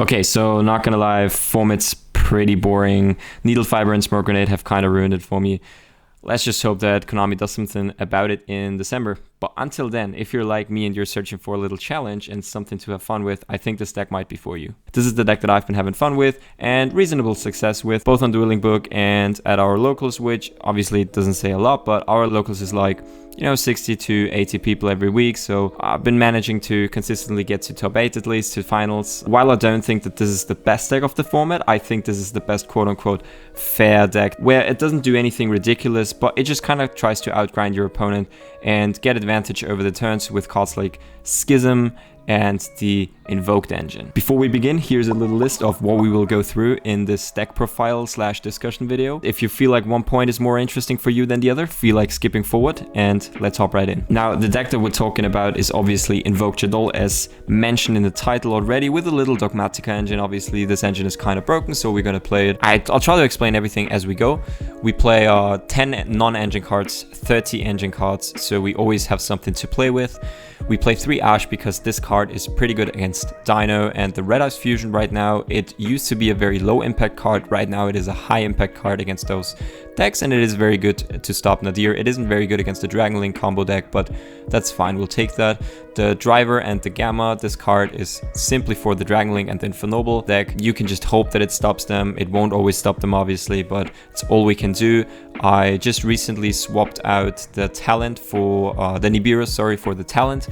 Okay, so not gonna lie, format's pretty boring. Needle Fiber and Smoke Grenade have kind of ruined it for me. Let's just hope that Konami does something about it in December. But until then, if you're like me and you're searching for a little challenge and something to have fun with, I think this deck might be for you. This is the deck that I've been having fun with and reasonable success with, both on Dueling Book and at our locals, which obviously doesn't say a lot, but our locals is like, 60 to 80 people every week. So I've been managing to consistently get to top 8 at least, to finals. While I don't think that this is the best deck of the format, I think this is the best quote-unquote fair deck, where it doesn't do anything ridiculous, but it just kind of tries to outgrind your opponent and get advantage over the turns with cards like Schism and the Invoked engine. Before we begin, here's a little list of what we will go through in this deck profile / discussion video. If you feel like one point is more interesting for you than the other, feel like skipping forward, and let's hop right in. Now, the deck that we're talking about is obviously Invoked Shaddoll, as mentioned in the title already, with a little Dogmatica engine. Obviously, this engine is kind of broken, so we're gonna play it. I'll try to explain everything as we go. We play 10 non-engine cards, 30 engine cards, so we always have something to play with. We play 3 Ash because this card is pretty good against Dino and the Red Eyes Fusion right now. It used to be a very low impact card. Right now it is a high impact card against those decks, and it is very good to stop Nadir. It isn't very good against the Dragon Link combo deck, but that's fine, we'll take that. The Driver and the Gamma, this card is simply for the Dragon Link and the Infernoble deck. You can just hope that it stops them. It won't always stop them, obviously, but it's all we can do. I just recently swapped out the talent for the Nibiru, for the talent.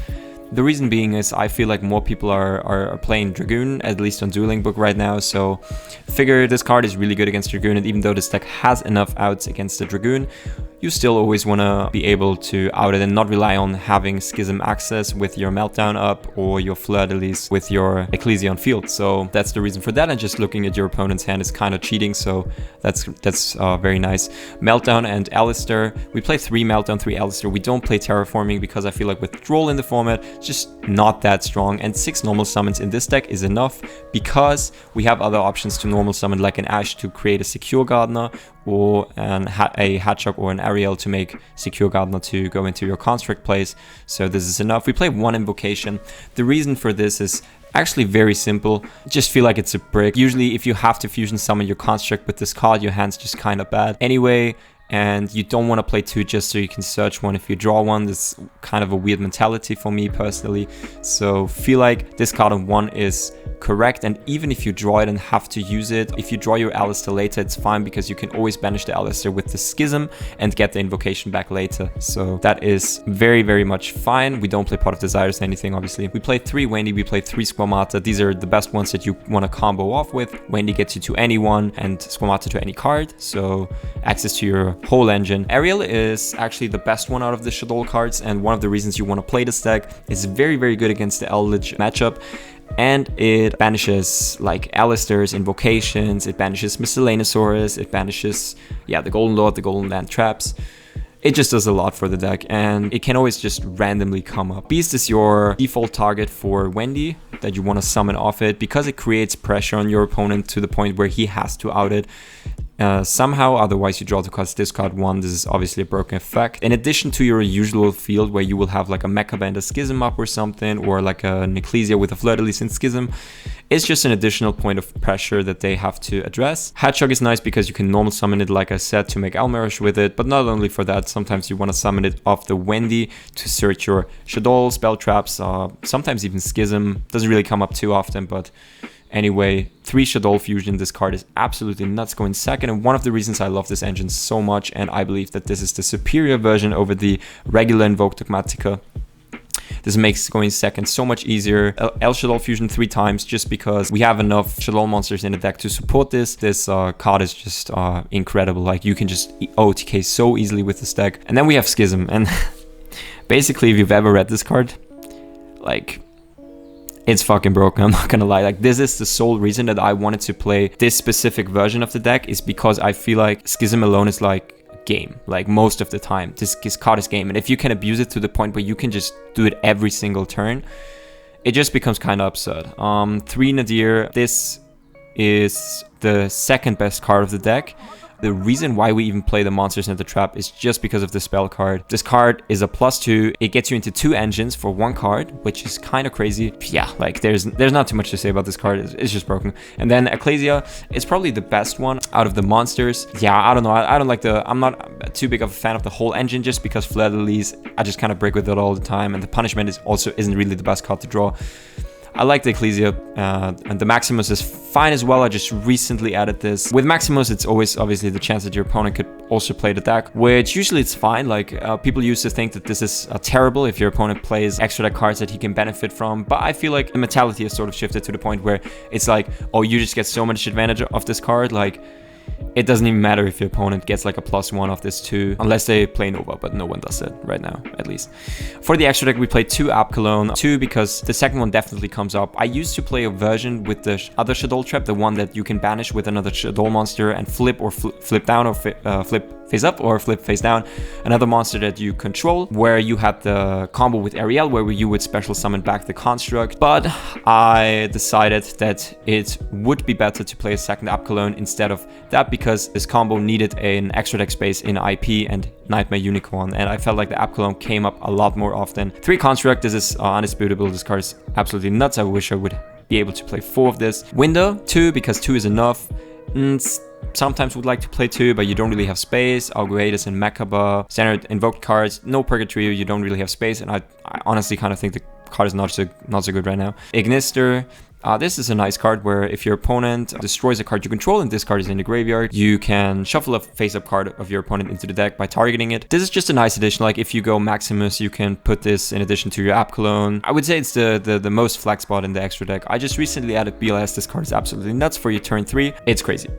The reason being is I feel like more people are playing Dragoon, at least on Dueling Book right now, so figure this card is really good against Dragoon, and even though this deck has enough outs against the Dragoon, you still always want to be able to out it and not rely on having Schism access with your Meltdown up or your Fleur-de-Lis with your Ecclesia on field. So that's the reason for that, and just looking at your opponent's hand is kind of cheating, so that's very nice. Meltdown and Alistair. We play 3 Meltdown, 3 Alistair. We don't play Terraforming because I feel like Withdrawal in the format is just not that strong, and 6 normal summons in this deck is enough because we have other options to normal summon, like an Ash to create a Secure Gardener, or a Hatchok or an Ariel to make Secure Gardener to go into your Construct place. So this is enough. We play 1 Invocation. The reason for this is actually very simple. Just feel like it's a brick. Usually if you have to fusion summon your Construct with this card, your hand's just kind of bad anyway, and you don't want to play 2 just so you can search 1 if you draw 1. This is kind of a weird mentality for me personally. So feel like this card on 1 is correct, and even if you draw it and have to use it, if you draw your Alistair later, it's fine because you can always banish the Alistair with the Schism and get the Invocation back later. So that is very, very much fine. We don't play Pot of Desires or anything, obviously. We play 3 Wendy, we play 3 Squamata. These are the best ones that you want to combo off with. Wendy gets you to anyone and Squamata to any card, so access to your whole engine. Ariel is actually the best one out of the Shaddoll cards, and one of the reasons you want to play this deck is very, very good against the Eldritch matchup. And it banishes like Alistairs, Invocations, it banishes Miscellaneousaurus, it banishes, the Golden Lord, the Golden Land traps. It just does a lot for the deck, and it can always just randomly come up. Beast is your default target for Wendy that you want to summon off it, because it creates pressure on your opponent to the point where he has to out it somehow, otherwise you draw 2 cards, discard 1. This is obviously a broken effect. In addition to your usual field where you will have like a Mecha Band, a Schism up or something, or like an Ecclesia with a Fleur-de-Lis and Schism, it's just an additional point of pressure that they have to address. Hatchok is nice because you can normal summon it, like I said, to make Almerish with it, but not only for that, sometimes you want to summon it off the Wendy to search your Shaddoll, Spell Traps, sometimes even Schism. Doesn't really come up too often, but anyway, 3 Shaddoll Fusion. This card is absolutely nuts going second, and one of the reasons I love this engine so much, and I believe that this is the superior version over the regular Invoked Dogmatica. This makes going second so much easier. El Shaddoll Fusion 3 times just because we have enough Shaddoll monsters in the deck to support this. This card is just incredible. Like, you can just OTK so easily with this deck. And then we have Schism, and basically if you've ever read this card, like, it's fucking broken, I'm not gonna lie. Like, this is the sole reason that I wanted to play this specific version of the deck, is because I feel like Schism alone is like game, like most of the time. This card is game, and if you can abuse it to the point where you can just do it every single turn, it just becomes kind of absurd. 3 Nadir, this is the second best card of the deck. The reason why we even play the Monsters in the Trap is just because of the spell card. This card is a +2. It gets you into 2 engines for 1 card, which is kind of crazy. Yeah, like there's not too much to say about this card. It's just broken. And then Ecclesia is probably the best one out of the monsters. Yeah, I don't know. I don't like I'm not too big of a fan of the whole engine just because Fleur de Lis, I just kind of break with it all the time. And the Punishment isn't really the best card to draw. I like the Ecclesia, and the Maximus is fine as well. I just recently added this. With Maximus, it's always obviously the chance that your opponent could also play the deck, which usually it's fine. Like, people used to think that this is terrible if your opponent plays extra deck cards that he can benefit from, but I feel like the mentality has sort of shifted to the point where it's like, oh, you just get so much advantage of this card, like, it doesn't even matter if your opponent gets like a +1 off this too, unless they play Nova, but no one does it right now, at least. For the extra deck, we play 2 App Cologne, 2 because the second one definitely comes up. I used to play a version with the other Shaddoll trap, the one that you can banish with another Shaddoll monster and flip or flip down or flip face up or flip face down another monster that you control, where you had the combo with Ariel where you would special summon back the construct. But I decided that it would be better to play a second App Cologne instead of that, because this combo needed an extra deck space in IP and Nightmare Unicorn, and I felt like the App Cologne came up a lot more often. 3 construct, this is undisputable. This card is absolutely nuts. I wish I would be able to play 4 of this. Window 2 because 2 is enough. Sometimes would like to play 2, but you don't really have space. Alguatus and Mechaba, standard invoked cards, no Purgatory, you don't really have space, and I honestly kind of think the card is not so good right now. Ignister. This is a nice card where if your opponent destroys a card you control and this card is in the graveyard, you can shuffle a face-up card of your opponent into the deck by targeting it. This is just a nice addition. Like if you go Maximus, you can put this in addition to your App Cologne. I would say it's the most flag spot in the extra deck. I just recently added BLS. This card is absolutely nuts for your turn 3. It's crazy.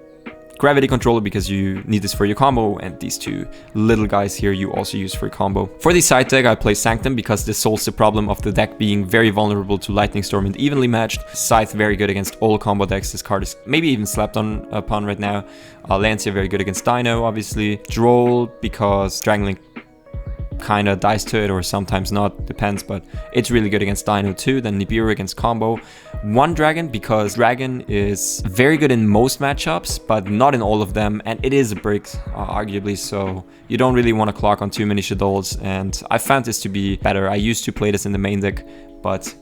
Gravity Controller because you need this for your combo, and these 2 little guys here you also use for your combo. For the side deck, I play Sanctum because this solves the problem of the deck being very vulnerable to Lightning Storm and evenly matched. Scythe very good against all combo decks. This card is maybe even slept upon right now. Lancia very good against Dino, obviously. Droll because Dragon Link kind of dies to it, or sometimes not, depends, but it's really good against Dino too. Then Nibiru against combo. 1 Dragon because Dragon is very good in most matchups, but not in all of them, and it is a brick, arguably, so you don't really want to clock on too many Shaddolls, and I found this to be better. I used to play this in the main deck, but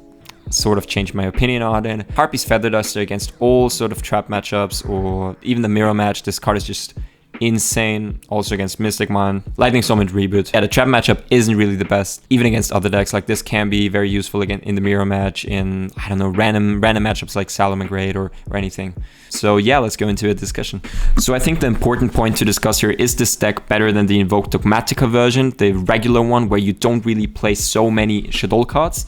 sort of changed my opinion on it. Harpy's Feather Duster against all sort of trap matchups, or even the mirror match. This card is just insane. Also against Mystic Mine, Lightning Storm and Reboot. Yeah, the trap matchup isn't really the best, even against other decks. Like this can be very useful again in the mirror match, in I don't know, random matchups like Salamangreat or anything. So yeah, let's go into a discussion. So I think the important point to discuss here is this deck better than the Invoked Dogmatica version, the regular one where you don't really play so many Shaddoll cards.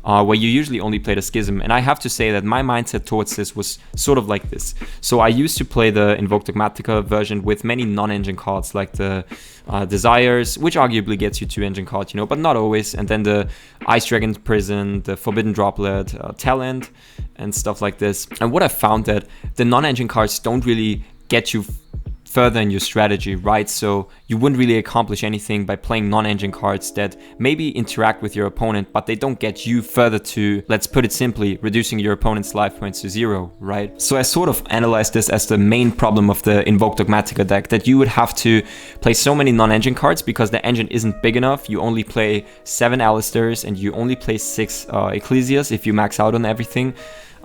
Where you usually only play the Schism. And I have to say that my mindset towards this was sort of like this. So I used to play the Invoked Dogmatica version with many non-engine cards, like the Desires, which arguably gets you 2 engine cards, you know, but not always. And then the Ice Dragon Prison, the Forbidden Droplet, Talent, and stuff like this. And what I found that the non-engine cards don't really get you further in your strategy, right? So you wouldn't really accomplish anything by playing non-engine cards that maybe interact with your opponent, but they don't get you further to, let's put it simply, reducing your opponent's life points to 0, right? So I sort of analyzed this as the main problem of the Invoked Dogmatica deck, that you would have to play so many non-engine cards because the engine isn't big enough. You only play 7 Alistairs and you only play 6 Ecclesias if you max out on everything.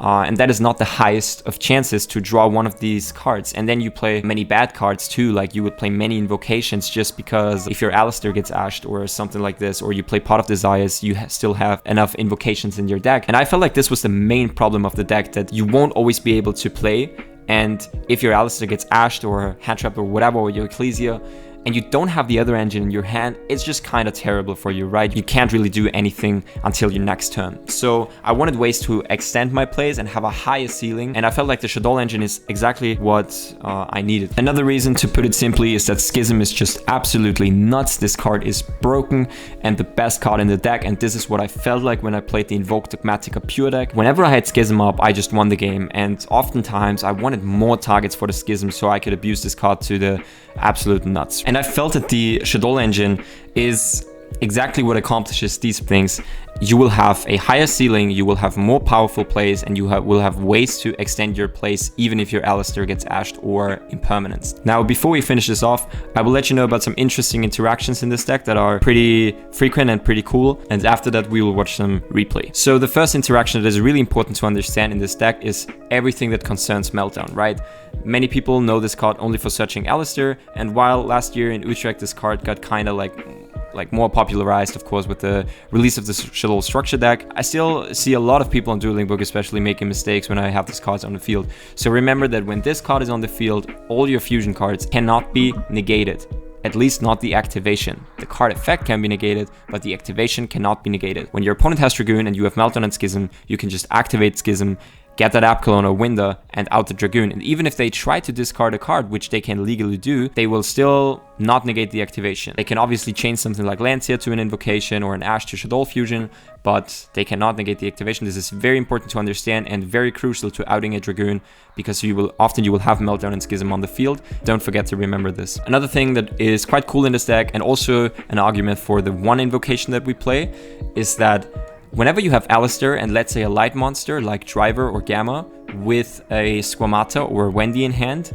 And that is not the highest of chances to draw one of these cards. And then you play many bad cards too, like you would play many Invocations just because if your Alistair gets ashed or something like this, or you play Pot of Desires, you still have enough Invocations in your deck. And I felt like this was the main problem of the deck, that you won't always be able to play. And if your Alistair gets ashed or hand trapped or whatever, or your Ecclesia, and you don't have the other engine in your hand, it's just kind of terrible for you, right? You can't really do anything until your next turn. So I wanted ways to extend my plays and have a higher ceiling, and I felt like the Shaddoll engine is exactly what I needed. Another reason, to put it simply, is that Schism is just absolutely nuts. This card is broken and the best card in the deck, and this is what I felt like when I played the Invoked Dogmatica Pure deck. Whenever I had Schism up, I just won the game, and oftentimes I wanted more targets for the Schism so I could abuse this card to the absolute nuts. And I felt that the Shaddoll engine is exactly what accomplishes these things. You will have a higher ceiling, you will have more powerful plays, and you will have ways to extend your plays even if your Alistair gets ashed or impermanence. Now, before we finish this off, I will let you know about some interesting interactions in this deck that are pretty frequent and pretty cool, and after that we will watch some replay. So the first interaction that is really important to understand in this deck is everything that concerns Meltdown, right? Many people know this card only for searching Alistair, and while last year in Utrecht this card got kind of like more popularized, of course, with the release of the Shaddoll structure deck, I still see a lot of people on Dueling Book especially making mistakes when I have these cards on the field. So remember that when this card is on the field, all your fusion cards cannot be negated. At least not the activation. The card effect can be negated, but the activation cannot be negated. When your opponent has Dragoon and you have Meltdown and Schism, you can just activate Schism, get that Apkalon or Winder, and out the Dragoon. And even if they try to discard a card, which they can legally do, they will still not negate the activation. They can obviously change something like Lancia to an Invocation or an Ash to Shaddoll Fusion, but they cannot negate the activation. This is very important to understand and very crucial to outing a Dragoon, because you will have Meltdown and Schism on the field. Don't forget to remember this. Another thing that is quite cool in this deck, and also an argument for the one invocation that we play, is that whenever you have Alistair and let's say a light monster like Driver or Gamma with a Squamata or Wendy in hand,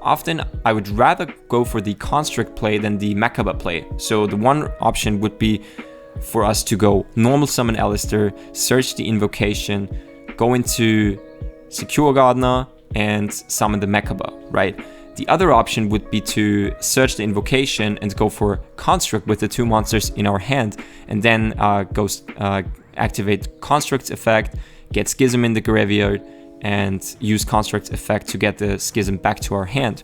often I would rather go for the Construct play than the Mechaba play. So the one option would be for us to go normal summon Alistair, search the invocation, go into Secure Gardener and summon the Mechaba, right? The other option would be to search the invocation and go for Construct with the two monsters in our hand, and then activate Construct's effect, get Schism in the graveyard, and use Construct's effect to get the Schism back to our hand.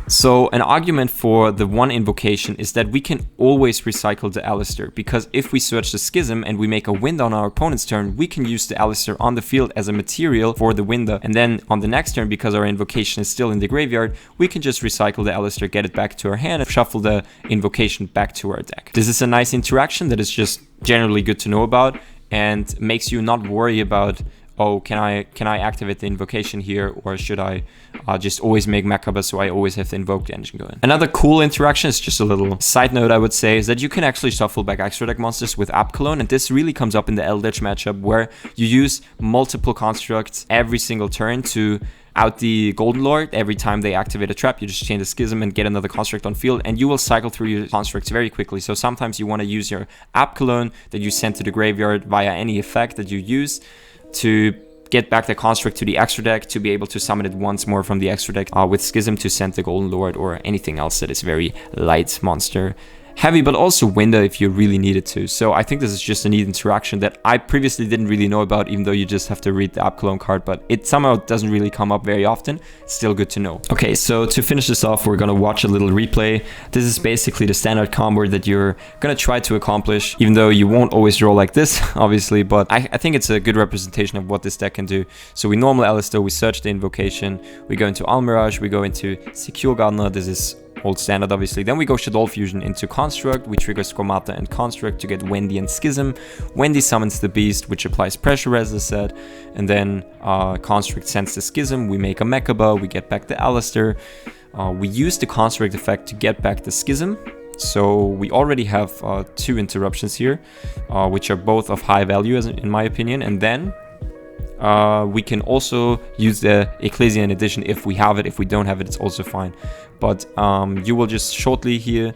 So an argument for the one invocation is that we can always recycle the Alistair, because if we search the Schism and we make a Wind on our opponent's turn, we can use the Alistair on the field as a material for the Winder, and then on the next turn, because our invocation is still in the graveyard, we can just recycle the Alistair, get it back to our hand, and shuffle the invocation back to our deck. This is a nice interaction that is just generally good to know about, and makes you not worry about, oh, can I activate the invocation here, or should I just always make Mechaba so I always have the invoked engine going? Another cool interaction, is just a little side note I would say, is that you can actually shuffle back extra deck monsters with Apkalon, and this really comes up in the Eldritch matchup where you use multiple constructs every single turn to out the Golden Lord. Every time they activate a trap, you just chain the Schism and get another construct on field, and you will cycle through your constructs very quickly. So sometimes you want to use your Apkalon that you send to the graveyard via any effect that you use to get back the construct to the extra deck, to be able to summon it once more from the extra deck with Schism to send the Golden Lord or anything else that is very light monster heavy, but also Winder if you really needed to. So I think this is just a neat interaction that I previously didn't really know about, even though you just have to read the Apkalon card, but it somehow doesn't really come up very often. It's still good to know. Okay, so to finish this off, we're gonna watch a little replay. This is basically the standard combo that you're gonna try to accomplish, even though you won't always draw like this, obviously, but I think it's a good representation of what this deck can do. So we normal Alistair, we search the invocation, we go into Almirage, we go into Secure Gardener. This is old standard, obviously. Then we go Shaddoll Fusion into Construct. We trigger Squamata and Construct to get Wendy and Schism. Wendy summons the Beast, which applies pressure, as I said. And then Construct sends the Schism. We make a Mechaba. We get back the Alistair. We use the Construct effect to get back the Schism. So we already have two interruptions here, which are both of high value, in my opinion. And then we can also use the Ecclesian Edition if we have it. If we don't have it, it's also fine. But you will just shortly here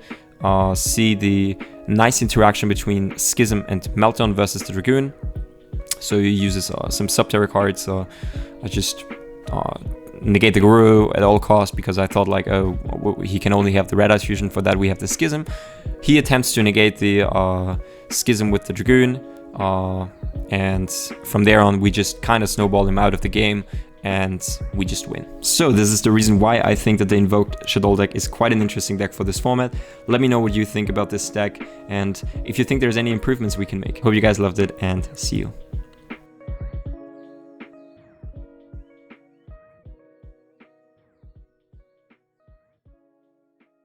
see the nice interaction between Schism and Meltdown versus the Dragoon. So he uses some Subterra cards. I just negate the Guru at all costs, because I thought like, oh, he can only have the Red Eyes Fusion. For that we have the Schism. He attempts to negate the Schism with the Dragoon. And from there on, we just kind of snowball him out of the game, and we just win. So this is the reason why I think that the Invoked Shaddoll deck is quite an interesting deck for this format. Let me know what you think about this deck, and if you think there's any improvements we can make. Hope you guys loved it, and see you.